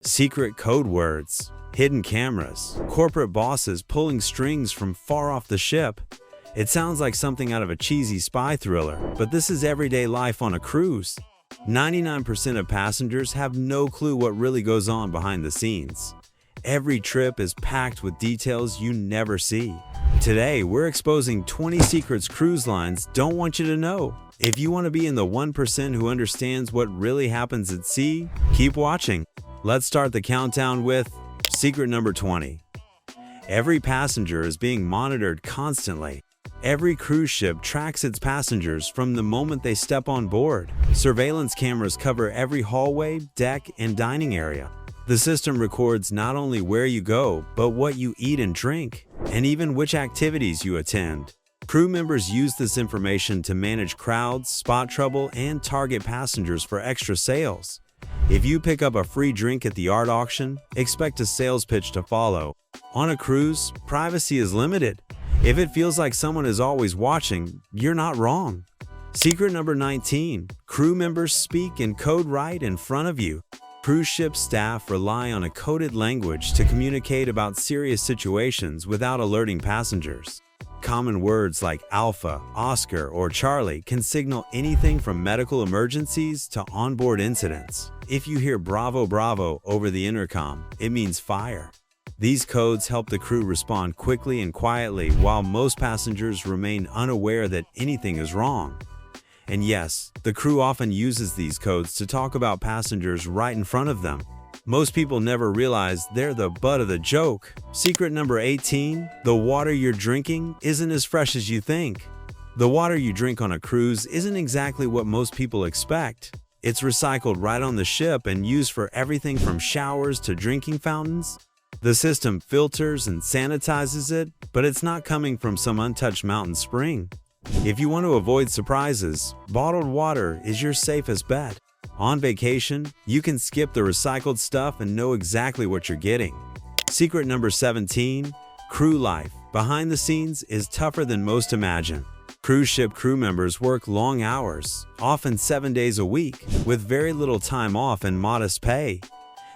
Secret code words, hidden cameras, corporate bosses pulling strings from far off the ship. It sounds like something out of a cheesy spy thriller, but this is everyday life on a cruise. 99% of passengers have no clue what really goes on behind the scenes. Every trip is packed with details you never see. Today, we're exposing 20 secrets cruise lines don't want you to know. If you want to be in the 1% who understands what really happens at sea, keep watching. Let's start the countdown with secret number 20. Every passenger is being monitored constantly. Every cruise ship tracks its passengers from the moment they step on board. Surveillance cameras cover every hallway, deck, and dining area. The system records not only where you go, but what you eat and drink, and even which activities you attend. Crew members use this information to manage crowds, spot trouble, and target passengers for extra sales. If you pick up a free drink at the art auction, expect a sales pitch to follow. On a cruise, privacy is limited. If it feels like someone is always watching, you're not wrong. Secret number 19. Crew members speak in code right in front of you. Cruise ship staff rely on a coded language to communicate about serious situations without alerting passengers. Common words like Alpha, Oscar, or Charlie can signal anything from medical emergencies to onboard incidents. If you hear Bravo Bravo over the intercom, it means fire. These codes help the crew respond quickly and quietly while most passengers remain unaware that anything is wrong. And yes, the crew often uses these codes to talk about passengers right in front of them. Most people never realize they're the butt of the joke. Secret number 18. The water you're drinking isn't as fresh as you think. The water you drink on a cruise isn't exactly what most people expect. It's recycled right on the ship and used for everything from showers to drinking fountains. The system filters and sanitizes it, but it's not coming from some untouched mountain spring. If you want to avoid surprises, bottled water is your safest bet. On vacation, you can skip the recycled stuff and know exactly what you're getting. Secret number 17. Crew life behind the scenes is tougher than most imagine. Cruise ship crew members work long hours, often 7 days a week, with very little time off and modest pay.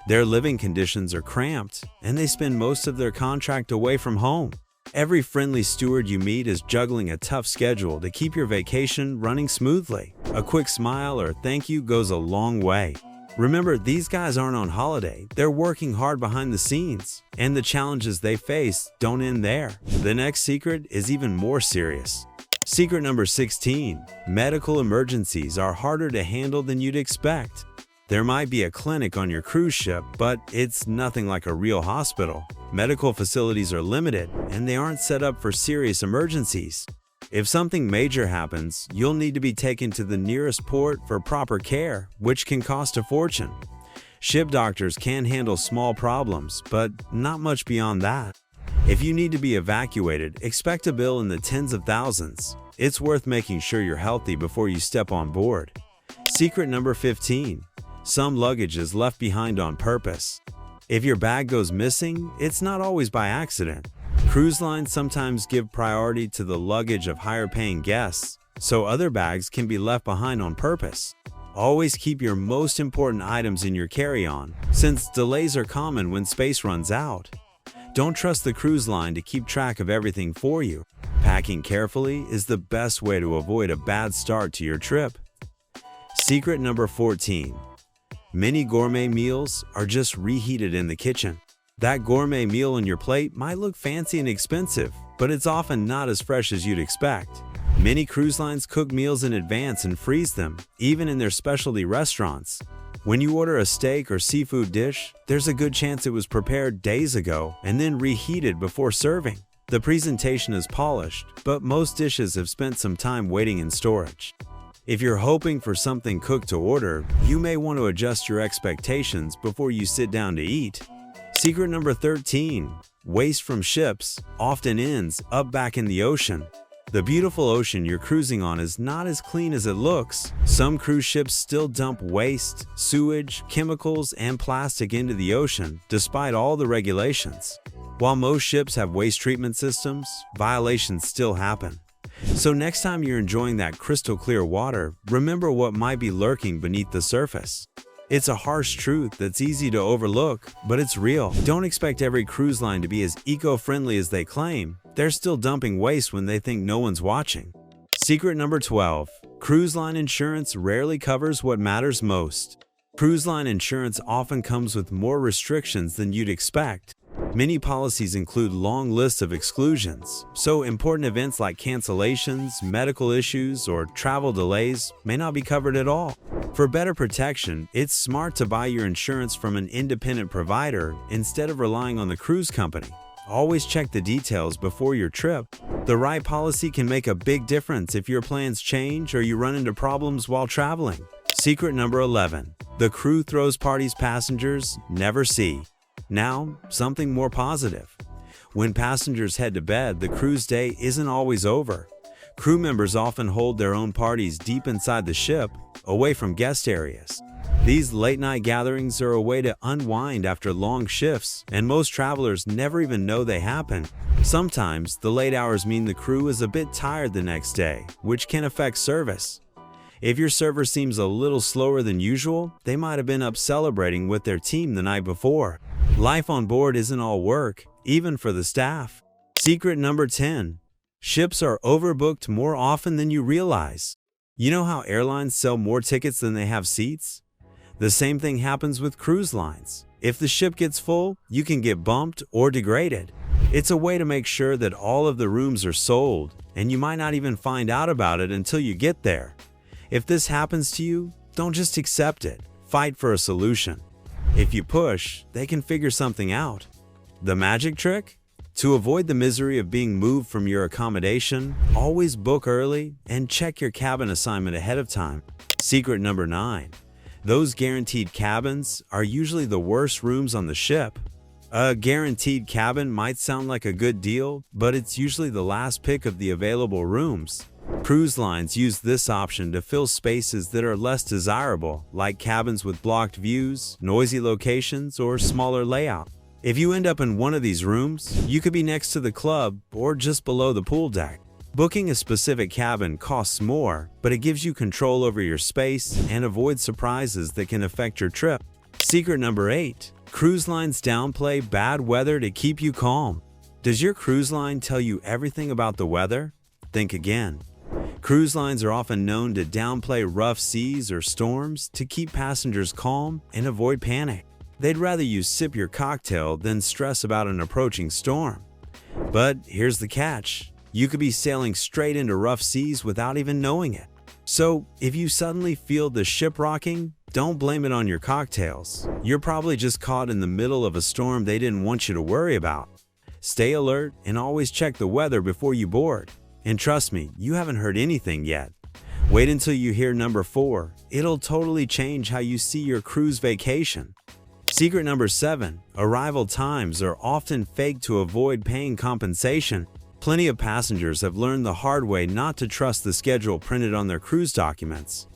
Their living conditions are cramped, and they spend most of their contract away from home. Every friendly steward you meet is juggling a tough schedule to keep your vacation running smoothly. A quick smile or thank you goes a long way. Remember, these guys aren't on holiday, they're working hard behind the scenes, and the challenges they face don't end there. The next secret is even more serious. Secret number 16. Medical emergencies are harder to handle than you'd expect. There might be a clinic on your cruise ship, but it's nothing like a real hospital. Medical facilities are limited, and they aren't set up for serious emergencies. If something major happens, you'll need to be taken to the nearest port for proper care, which can cost a fortune. Ship doctors can handle small problems, but not much beyond that. If you need to be evacuated, expect a bill in the tens of thousands. It's worth making sure you're healthy before you step on board. Secret number 15. Some luggage is left behind on purpose. If your bag goes missing, it's not always by accident. Cruise lines sometimes give priority to the luggage of higher-paying guests, so other bags can be left behind on purpose. Always keep your most important items in your carry-on, since delays are common when space runs out. Don't trust the cruise line to keep track of everything for you. Packing carefully is the best way to avoid a bad start to your trip. Secret number 14. Many gourmet meals are just reheated in the kitchen. That gourmet meal on your plate might look fancy and expensive, but it's often not as fresh as you'd expect. Many cruise lines cook meals in advance and freeze them, even in their specialty restaurants. When you order a steak or seafood dish, there's a good chance it was prepared days ago and then reheated before serving. The presentation is polished, but most dishes have spent some time waiting in storage. If you're hoping for something cooked to order, you may want to adjust your expectations before you sit down to eat. Secret number 13. Waste from ships often ends up back in the ocean. The beautiful ocean you're cruising on is not as clean as it looks. Some cruise ships still dump waste, sewage, chemicals, and plastic into the ocean, despite all the regulations. While most ships have waste treatment systems, violations still happen. So next time you're enjoying that crystal clear water, remember what might be lurking beneath the surface. It's a harsh truth that's easy to overlook, but it's real. Don't expect every cruise line to be as eco-friendly as they claim. They're still dumping waste when they think no one's watching. Secret number 12. Cruise line insurance rarely covers what matters most. Cruise line insurance often comes with more restrictions than you'd expect. Many policies include long lists of exclusions, so important events like cancellations, medical issues, or travel delays may not be covered at all. For better protection, it's smart to buy your insurance from an independent provider instead of relying on the cruise company. Always check the details before your trip. The right policy can make a big difference if your plans change or you run into problems while traveling. Secret number 11. The crew throws parties passengers never see. Now, something more positive. When passengers head to bed, the cruise day isn't always over. Crew members often hold their own parties deep inside the ship, away from guest areas. These late-night gatherings are a way to unwind after long shifts, and most travelers never even know they happen. Sometimes, the late hours mean the crew is a bit tired the next day, which can affect service. If your server seems a little slower than usual, they might have been up celebrating with their team the night before. Life on board isn't all work, even for the staff. Secret number 10. Ships are overbooked more often than you realize. You know how airlines sell more tickets than they have seats? The same thing happens with cruise lines. If the ship gets full, you can get bumped or degraded. It's a way to make sure that all of the rooms are sold, and you might not even find out about it until you get there. If this happens to you, don't just accept it. Fight for a solution. If you push, they can figure something out. The magic trick? To avoid the misery of being moved from your accommodation, always book early and check your cabin assignment ahead of time. Secret number 9. Those guaranteed cabins are usually the worst rooms on the ship. A guaranteed cabin might sound like a good deal, but it's usually the last pick of the available rooms. Cruise lines use this option to fill spaces that are less desirable, like cabins with blocked views, noisy locations, or smaller layout. If you end up in one of these rooms, you could be next to the club or just below the pool deck. Booking a specific cabin costs more, but it gives you control over your space and avoids surprises that can affect your trip. Secret number 8. Cruise lines downplay bad weather to keep you calm. Does your cruise line tell you everything about the weather? Think again. Cruise lines are often known to downplay rough seas or storms to keep passengers calm and avoid panic. They'd rather you sip your cocktail than stress about an approaching storm. But here's the catch. You could be sailing straight into rough seas without even knowing it. So, if you suddenly feel the ship rocking, don't blame it on your cocktails. You're probably just caught in the middle of a storm they didn't want you to worry about. Stay alert and always check the weather before you board. And trust me, you haven't heard anything yet. Wait until you hear number 4. It'll totally change how you see your cruise vacation. Secret number 7. Arrival times are often faked to avoid paying compensation. Plenty of passengers have learned the hard way not to trust the schedule printed on their cruise documents.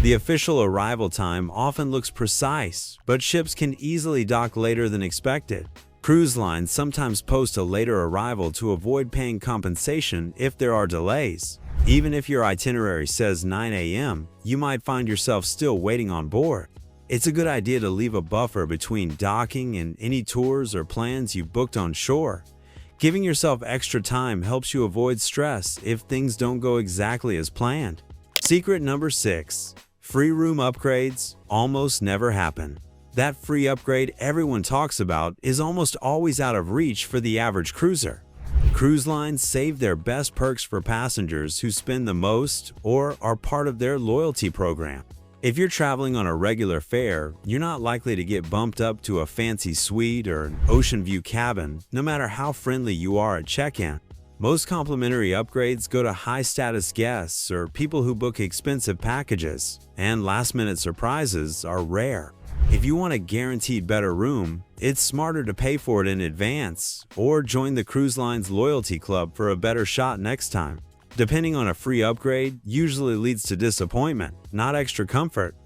The official arrival time often looks precise, but ships can easily dock later than expected. Cruise lines sometimes post a later arrival to avoid paying compensation if there are delays. Even if your itinerary says 9 a.m., you might find yourself still waiting on board. It's a good idea to leave a buffer between docking and any tours or plans you've booked on shore. Giving yourself extra time helps you avoid stress if things don't go exactly as planned. Secret number 6. Free room upgrades almost never happen. That free upgrade everyone talks about is almost always out of reach for the average cruiser. Cruise lines save their best perks for passengers who spend the most or are part of their loyalty program. If you're traveling on a regular fare, you're not likely to get bumped up to a fancy suite or an ocean view cabin, no matter how friendly you are at check-in. Most complimentary upgrades go to high-status guests or people who book expensive packages, and last-minute surprises are rare. If you want a guaranteed better room, it's smarter to pay for it in advance or join the cruise line's loyalty club for a better shot next time. Depending on a free upgrade usually leads to disappointment, not extra comfort.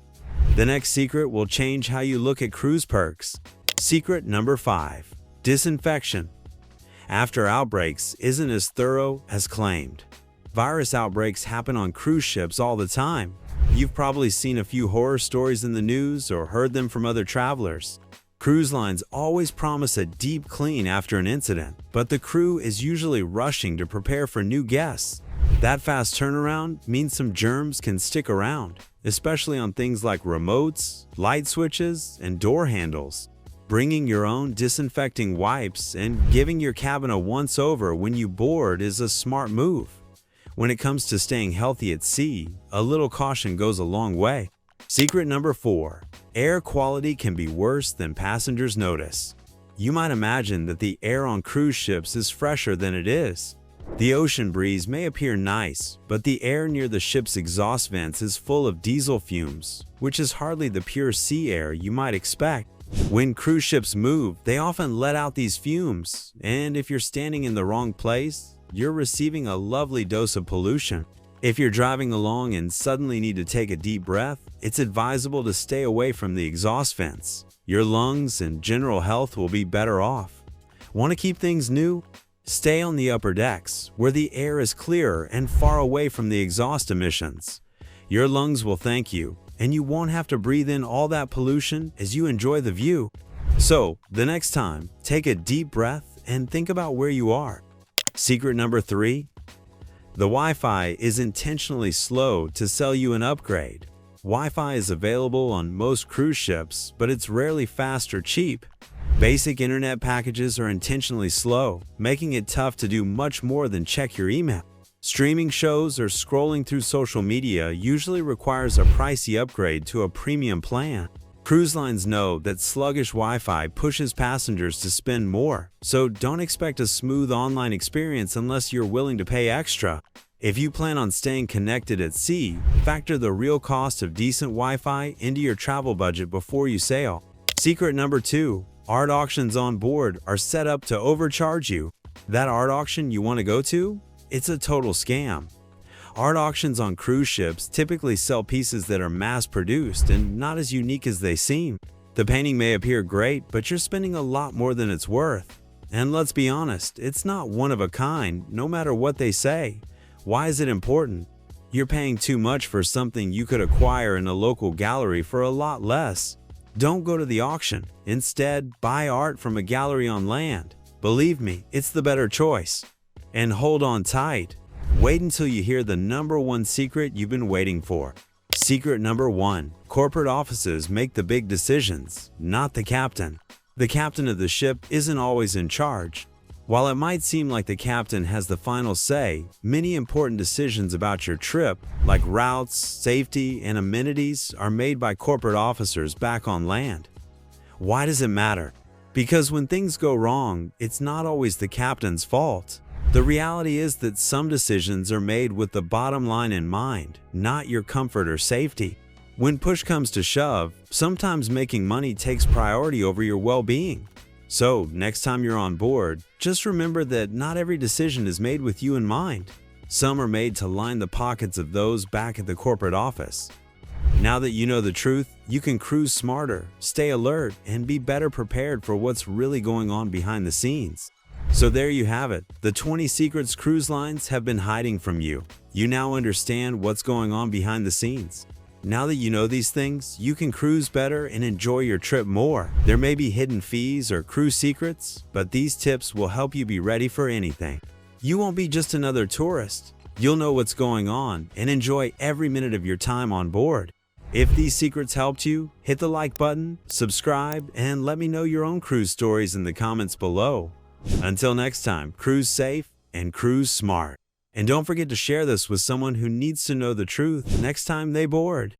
The next secret will change how you look at cruise perks. Secret number 5. Disinfection. After outbreaks isn't as thorough as claimed. Virus outbreaks happen on cruise ships all the time. You've probably seen a few horror stories in the news or heard them from other travelers. Cruise lines always promise a deep clean after an incident, but the crew is usually rushing to prepare for new guests. That fast turnaround means some germs can stick around, especially on things like remotes, light switches, and door handles. Bringing your own disinfecting wipes and giving your cabin a once-over when you board is a smart move. When it comes to staying healthy at sea, a little caution goes a long way. Secret number 4. Air quality can be worse than passengers notice. You might imagine that the air on cruise ships is fresher than it is. The ocean breeze may appear nice, but the air near the ship's exhaust vents is full of diesel fumes, which is hardly the pure sea air you might expect. When cruise ships move, they often let out these fumes, and if you're standing in the wrong place, you're receiving a lovely dose of pollution. If you're driving along and suddenly need to take a deep breath, it's advisable to stay away from the exhaust vents. Your lungs and general health will be better off. Want to keep things new? Stay on the upper decks, where the air is clearer and far away from the exhaust emissions. Your lungs will thank you, and you won't have to breathe in all that pollution as you enjoy the view. So, the next time, take a deep breath and think about where you are. Secret number 3. The Wi-Fi is intentionally slow to sell you an upgrade. Wi-Fi is available on most cruise ships, but it's rarely fast or cheap. Basic internet packages are intentionally slow, making it tough to do much more than check your email. Streaming shows or scrolling through social media usually requires a pricey upgrade to a premium plan. Cruise lines know that sluggish Wi-Fi pushes passengers to spend more, so don't expect a smooth online experience unless you're willing to pay extra. If you plan on staying connected at sea, factor the real cost of decent Wi-Fi into your travel budget before you sail. Secret number 2. Art auctions on board are set up to overcharge you. That art auction you want to go to? It's a total scam. Art auctions on cruise ships typically sell pieces that are mass-produced and not as unique as they seem. The painting may appear great, but you're spending a lot more than it's worth. And let's be honest, it's not one of a kind, no matter what they say. Why is it important? You're paying too much for something you could acquire in a local gallery for a lot less. Don't go to the auction. Instead, buy art from a gallery on land. Believe me, it's the better choice. And hold on tight. Wait until you hear the number 1 secret you've been waiting for. Secret number 1. Corporate offices make the big decisions, not the captain. The captain of the ship isn't always in charge. While it might seem like the captain has the final say, many important decisions about your trip, like routes, safety, and amenities, are made by corporate officers back on land. Why does it matter? Because when things go wrong, it's not always the captain's fault. The reality is that some decisions are made with the bottom line in mind, not your comfort or safety. When push comes to shove, sometimes making money takes priority over your well-being. So, next time you're on board, just remember that not every decision is made with you in mind. Some are made to line the pockets of those back at the corporate office. Now that you know the truth, you can cruise smarter, stay alert, and be better prepared for what's really going on behind the scenes. So there you have it, the 20 secrets cruise lines have been hiding from you. You now understand what's going on behind the scenes. Now that you know these things, you can cruise better and enjoy your trip more. There may be hidden fees or cruise secrets, but these tips will help you be ready for anything. You won't be just another tourist. You'll know what's going on and enjoy every minute of your time on board. If these secrets helped you, hit the like button, subscribe, and let me know your own cruise stories in the comments below. Until next time, cruise safe and cruise smart. And don't forget to share this with someone who needs to know the truth next time they board.